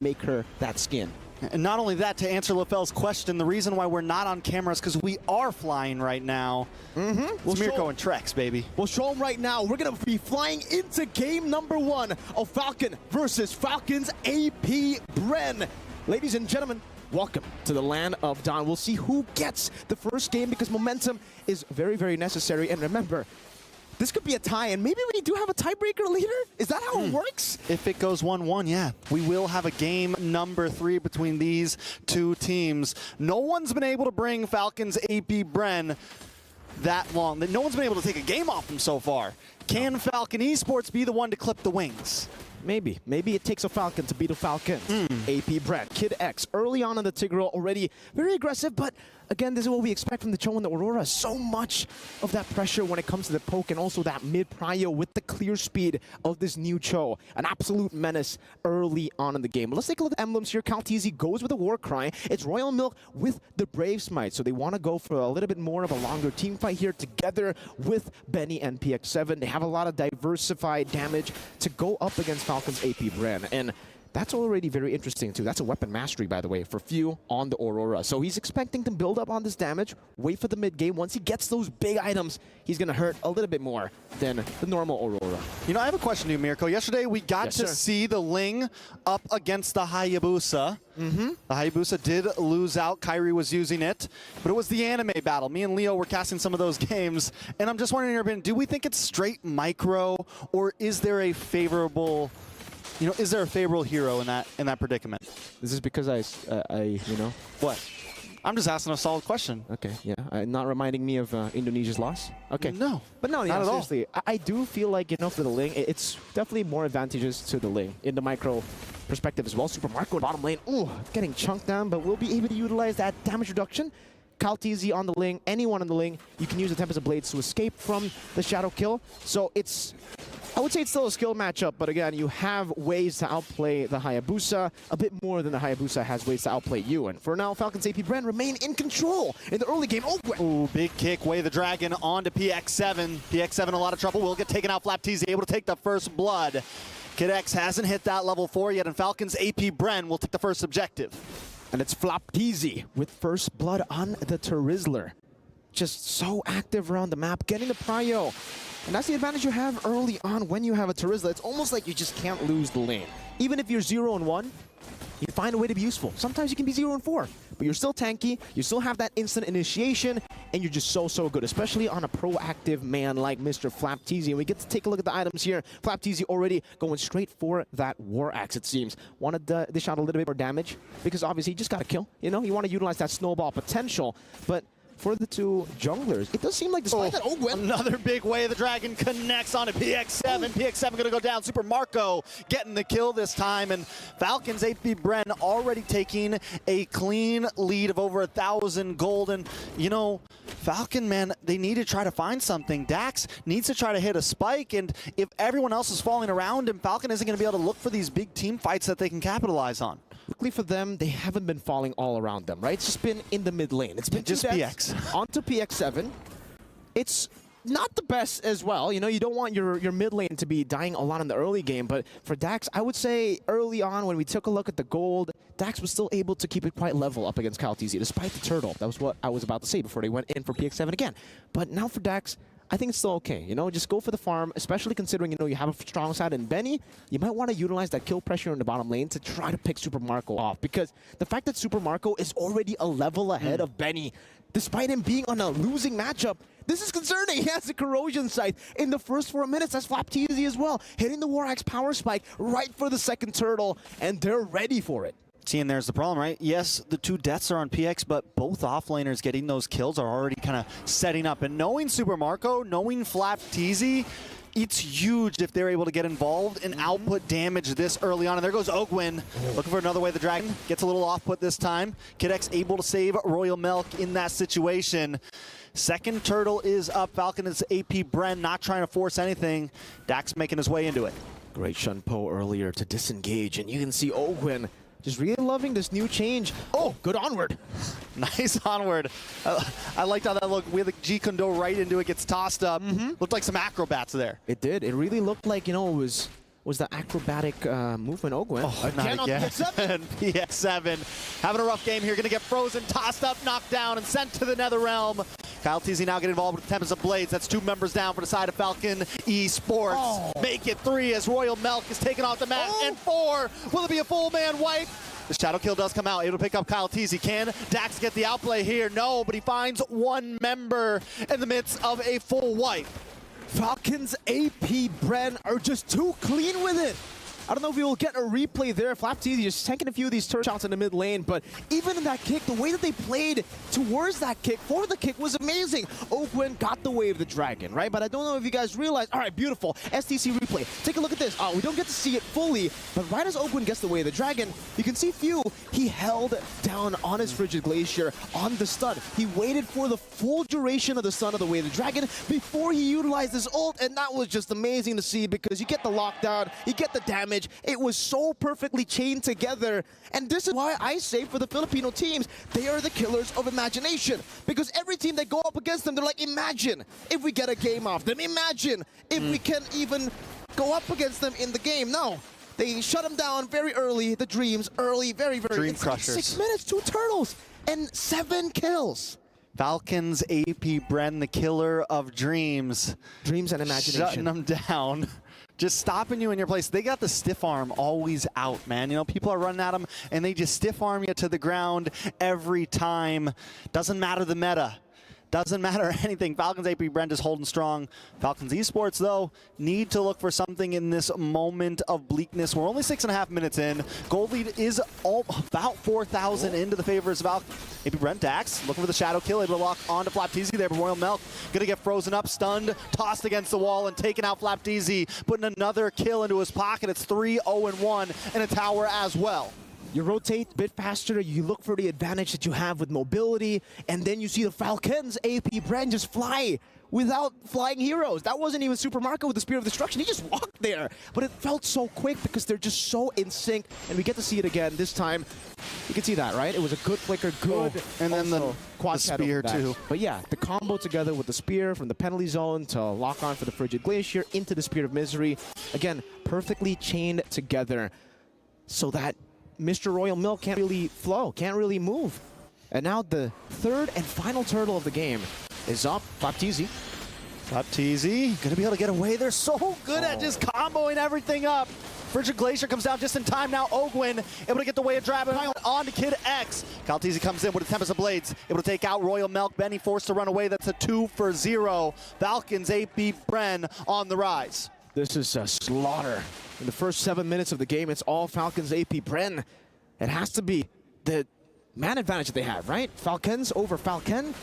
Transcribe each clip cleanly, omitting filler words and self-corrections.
make her that skin. And not only that, to answer LaFell's question, the reason why we're not on camera is because we are flying right now. It's Mirko and Trex, baby. We'll show them right now. We're going to be flying into game number 1 of Falcon versus Falcons APBREN. Ladies and gentlemen, welcome to the land of Dawn. We'll see who gets the first game because momentum is very, very necessary. And remember, this could be a tie, and maybe we do have a tiebreaker later? Is that how it works? If it goes 1-1, yeah. We will have a game number 3 between these two teams. No one's been able to bring Falcons APBREN that long. No one's been able to take a game off them so far. Can Falcon Esports be the one to clip the wings? Maybe. Maybe it takes a Falcon to beat a Falcon. APBREN, Kid X, early on in the Tigreal, already very aggressive, but again, this is what we expect from the Cho and the Aurora. So much of that pressure when it comes to the poke and also that mid-prio with the clear speed of this new Cho. An absolute menace early on in the game. Let's take a look at the emblems here. Kaltizi goes with a War Cry. It's Royal Milk with the Brave Smite. So they want to go for a little bit more of a longer team fight here together with Benny and PX7. They have a lot of diversified damage to go up against Falcons APBREN. And that's already very interesting, too. That's a weapon mastery, by the way, for Few on the Aurora. So he's expecting to build up on this damage, wait for the mid-game. Once he gets those big items, he's going to hurt a little bit more than the normal Aurora. You know, I have a question to you, Mirko. Yesterday, we got to see the Ling up against the Hayabusa. The Hayabusa did lose out. Kyrie was using it, but it was the anime battle. Me and Leo were casting some of those games, and I'm just wondering, in your opinion, do we think it's straight micro, or is there a favorable... You know, is there a favorable hero in that predicament? This is because you know. What? I'm just asking a solid question. Okay, yeah. Not reminding me of Indonesia's loss? Okay. No. But no, not at seriously. I do feel like, you know, for the Ling, it's definitely more advantageous to the Ling in the micro perspective as well. Super Marco bottom lane, ooh, getting chunked down, but we'll be able to utilize that damage reduction. Kaltizi on the Ling, anyone on the Ling, you can use the Tempest of Blades to escape from the Shadow Kill. So it's... I would say it's still a skill matchup, but again, you have ways to outplay the Hayabusa a bit more than the Hayabusa has ways to outplay you. And for now, Falcons APBREN remain in control in the early game. Oh, ooh, big kick, Way the Dragon onto PX7. PX7 in a lot of trouble, will get taken out. FlapTZ able to take the first blood. Kid X hasn't hit that level 4 yet, and Falcons APBREN will take the first objective. And it's FlapTZ with first blood on the Terizzler. Just so active around the map, getting the prio. And that's the advantage you have early on when you have a Terizzler. It's almost like you just can't lose the lane. Even if you're 0-1, you find a way to be useful. Sometimes you can be 0-4, but you're still tanky, you still have that instant initiation, and you're just so good, especially on a proactive man like Mr. FlapTZ. And we get to take a look at the items here. FlapTZ already going straight for that War Axe, it seems. Wanted to dish out a little bit more damage, because obviously you just got to kill. You know, you want to utilize that snowball potential, but for the two junglers, it does seem like despite that, another big Way the Dragon connects onto PX7. PX7 gonna go down. Super Marco getting the kill this time, and Falcons APBREN already taking a clean lead of over 1,000 gold. And you know, Falcon, man, they need to try to find something. Dax needs to try to hit a spike, and if everyone else is falling around him, Falcon isn't gonna be able to look for these big team fights that they can capitalize on. Luckily for them, they haven't been falling all around them, right? It's just been in the mid lane. It's been just PX. Onto PX7. It's not the best as well. You know, you don't want your mid lane to be dying a lot in the early game, but for Dax, I would say early on when we took a look at the gold, Dax was still able to keep it quite level up against Kaltizi, despite the turtle. That was what I was about to say before they went in for PX7 again. But now for Dax, I think it's still okay. You know, just go for the farm, especially considering, you know, you have a strong side in Benny. You might want to utilize that kill pressure in the bottom lane to try to pick Super Marco off, because the fact that Super Marco is already a level ahead of Benny, despite him being on a losing matchup, this is concerning. He has a corrosion scythe in the first 4 minutes. That's FlapTZ as well, hitting the War Axe power spike right for the second turtle, and they're ready for it. See, and there's the problem, right? Yes, the 2 deaths are on PX, but both offlaners getting those kills are already kind of setting up. And knowing Super Marco, knowing FlapTZ, it's huge if they're able to get involved and output damage this early on. And there goes Ogwin, looking for another Way the Dragon. Gets a little off-put this time. Kid X able to save Royal Milk in that situation. Second turtle is up. Falcon is APBREN, not trying to force anything. Dax making his way into it. Great Shun Po earlier to disengage, and you can see Ogwin just really loving this new change. Oh, good onward. Nice onward. I liked how that looked. We had the G Kondo right into it, gets tossed up. Looked like some acrobats there. It did. It really looked like, you know, it was was the acrobatic movement Ogwen. Oh, not again. PS7 having a rough game here. Going to get frozen, tossed up, knocked down, and sent to the Nether Realm. Kyle Teasy now getting involved with Tempest of Blades. That's 2 members down for the side of Falcon ESports. Oh. Make it 3 as Royal Milk is taken off the mat. And 4. Will it be a full man wipe? The shadow kill does come out, able to pick up Kyle Teasy. Can Dax get the outplay here? No, but he finds 1 member in the midst of a full wipe. Falcons APBREN are just too clean with it. I don't know if we will get a replay there. FlapTeasy just tanking a few of these turret shots in the mid lane, but even in that kick, the way that they played towards that kick, for the kick, was amazing. Ogwen got the way of the dragon, right? But I don't know if you guys realize, all right, beautiful, STC replay. Take a look at this. We don't get to see it fully, but right as Ogwen gets the way of the dragon, you can see Few, he held down on his Frigid Glacier on the stun. He waited for the full duration of the stun of the way of the dragon before he utilized his ult, and that was just amazing to see because you get the lockdown, you get the damage. It was so perfectly chained together, and this is why I say for the Filipino teams, they are the killers of imagination, because every team they go up against them, they're like, imagine if we get a game off them, imagine if we can even go up against them in the game. No, they shut them down very early, the Dreams early, very Dream crushers. 6 minutes, 2 turtles, and 7 kills. Falcons APBREN, the killer of dreams. Dreams and imagination. Shutting them down. Just stopping you in your place. They got the stiff arm always out, man. You know, people are running at them, and they just stiff arm you to the ground every time. Doesn't matter the meta. Doesn't matter anything. Falcons APBREN is holding strong. Falcons Esports, though, need to look for something in this moment of bleakness. We're only 6.5 minutes in. Gold lead is about 4,000 into the favors of Falcons. APBREN, Dax, looking for the shadow kill, able to lock onto FlapTeasy there, but Royal Milk gonna get frozen up, stunned, tossed against the wall, and taking out FlapTeasy, putting another kill into his pocket. It's 3-0-1 and a tower as well. You rotate a bit faster, you look for the advantage that you have with mobility, and then you see the Falcons APBREN just fly without flying heroes. That wasn't even Super Marco with the Spear of Destruction. He just walked there. But it felt so quick because they're just so in sync, and we get to see it again this time. You can see that, right? It was a good flicker, good. And then the quad spear too. But yeah, the combo together with the spear from the penalty zone to lock on for the Frigid Glacier into the Spear of Misery. Again, perfectly chained together so that Mr. Royal Milk can't really flow, can't really move. And now the 3rd and final turtle of the game is up. FlapTeasy. FlapTeasy gonna be able to get away. They're so good at just comboing everything up. Frigid Glacier comes down just in time now. Ogwen able to get the way of Dragon on to Kid X. Kyle Teasy comes in with a Tempest of Blades, able to take out Royal Milk. Benny forced to run away. That's a 2-for-0. Falcons APBREN on the rise. This is a slaughter. In the first 7 minutes of the game, it's all Falcons APBREN. It has to be the man advantage that they have, right? Falcons over Falcon.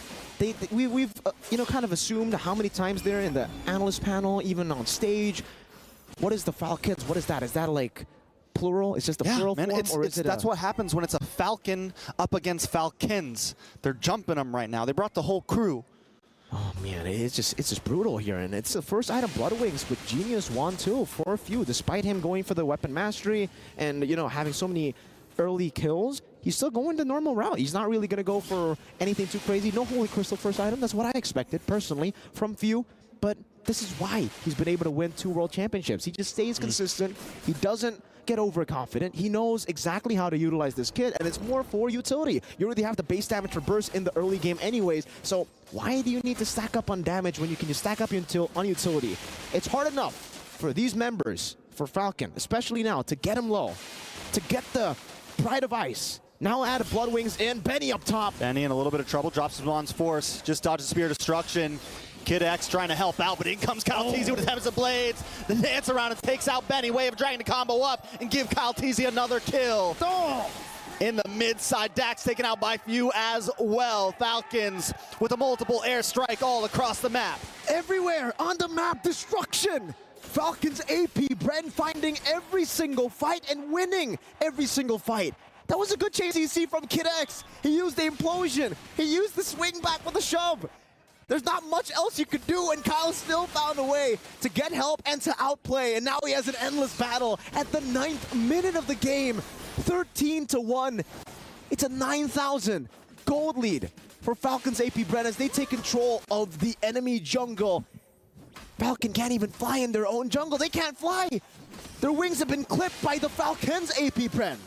We've you know, kind of assumed how many times they're in the analyst panel, even on stage. What is the Falcons? What is that? Is that like plural? Is just the plural man, form, or is it? That's what happens when it's a Falcon up against Falcons. They're jumping them right now. They brought the whole crew. Oh man, it's just brutal here, and it's the first item Blood Wings with Genius 1-2 for a few. Despite him going for the weapon mastery and, you know, having so many early kills, he's still going the normal route. He's not really gonna go for anything too crazy. No Holy Crystal first item. That's what I expected personally from Few. But this is why he's been able to win 2 World Championships. He just stays consistent. He doesn't get overconfident. He knows exactly how to utilize this kit, and it's more for utility. You already have the base damage for burst in the early game anyways, so why do you need to stack up on damage when you can just stack up on utility? It's hard enough for these members, for Falcon, especially now, to get him low, to get the Pride of Ice. Now add Blood Wings in, Benny up top. Benny in a little bit of trouble, drops his Mon's Force, just dodges Spear of Destruction. Kid X trying to help out, but in comes Kyle Teasy with the Tempest of Blades. The dance around and takes out Benny. Way of dragging the combo up and give Kyle Teasy another kill. In the mid side, Dax taken out by Few as well. Falcons with a multiple airstrike all across the map. Everywhere on the map, destruction. Falcons APBREN finding every single fight and winning every single fight. That was a good chase you see from Kid X. He used the implosion. He used the swing back with a shove. There's not much else you could do, and Kyle still found a way to get help and to outplay, and now he has an endless battle at the 9th minute of the game. 13-1. It's a 9,000 gold lead for Falcons APBREN as they take control of the enemy jungle. Falcon can't even fly in their own jungle. They can't fly. Their wings have been clipped by the Falcons, APBREN.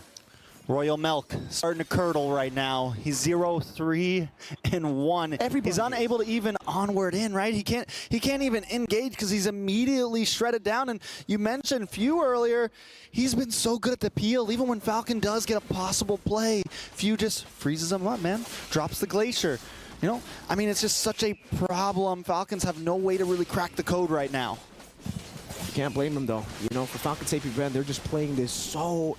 Royal Milk starting to curdle right now. He's 0-3-1. He's unable to even onward in, right? He can't even engage because he's immediately shredded down. And you mentioned Few earlier. He's been so good at the peel. Even when Falcon does get a possible play, Few just freezes him up, man. Drops the glacier. You know, I mean, it's just such a problem. Falcons have no way to really crack the code right now. Can't blame them though. You know, for Falcons APBREN, they're just playing this so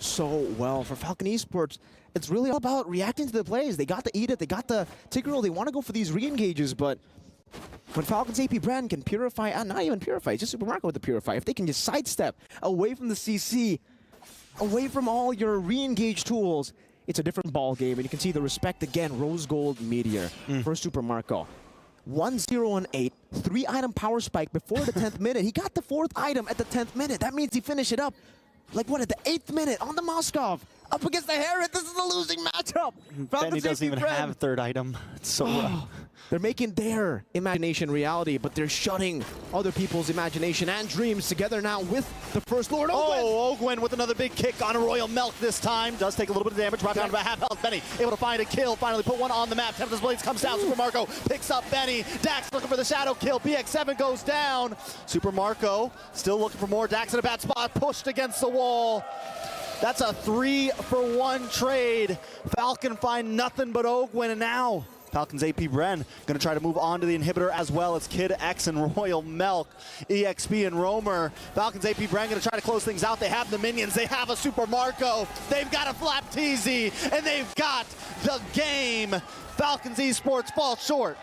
well. For Falcon Esports, it's really all about reacting to the plays. They got the Edith, they got the Tigreal, they want to go for these re-engages, but when Falcons APBREN can purify, not even purify, it's just Super Marco with the purify. If they can just sidestep away from the CC, away from all your re-engage tools, it's a different ball game. And you can see the respect again, Rose Gold Meteor for Super Marco. 1-0-8, 3-item power spike before the 10th minute. He got the 4th item at the 10th minute. That means he finished it up, like what, at the 8th minute on the Moskov. Up against the Herod, this is a losing matchup. Benny doesn't even have a 3rd item. It's so rough. They're making their imagination reality, but they're shutting other people's imagination and dreams together now with the first Lord. Ogwin with another big kick on a Royal Milk this time. Does take a little bit of damage, brought down to about half health. Benny able to find a kill, finally put one on the map. Tempest Blades comes down, Super Marco picks up Benny. Dax looking for the shadow kill, BX7 goes down. Super Marco still looking for more. Dax in a bad spot, pushed against the wall. That's a 3-for-1 trade. Falcon find nothing but Ogwin, and now Falcons APBREN gonna try to move on to the inhibitor as well. It's Kid X and Royal Milk, EXP and Roamer. Falcons APBREN gonna try to close things out. They have the minions, they have a Super Marco, they've got a Flap TZ, and they've got the game. Falcons Esports fall short.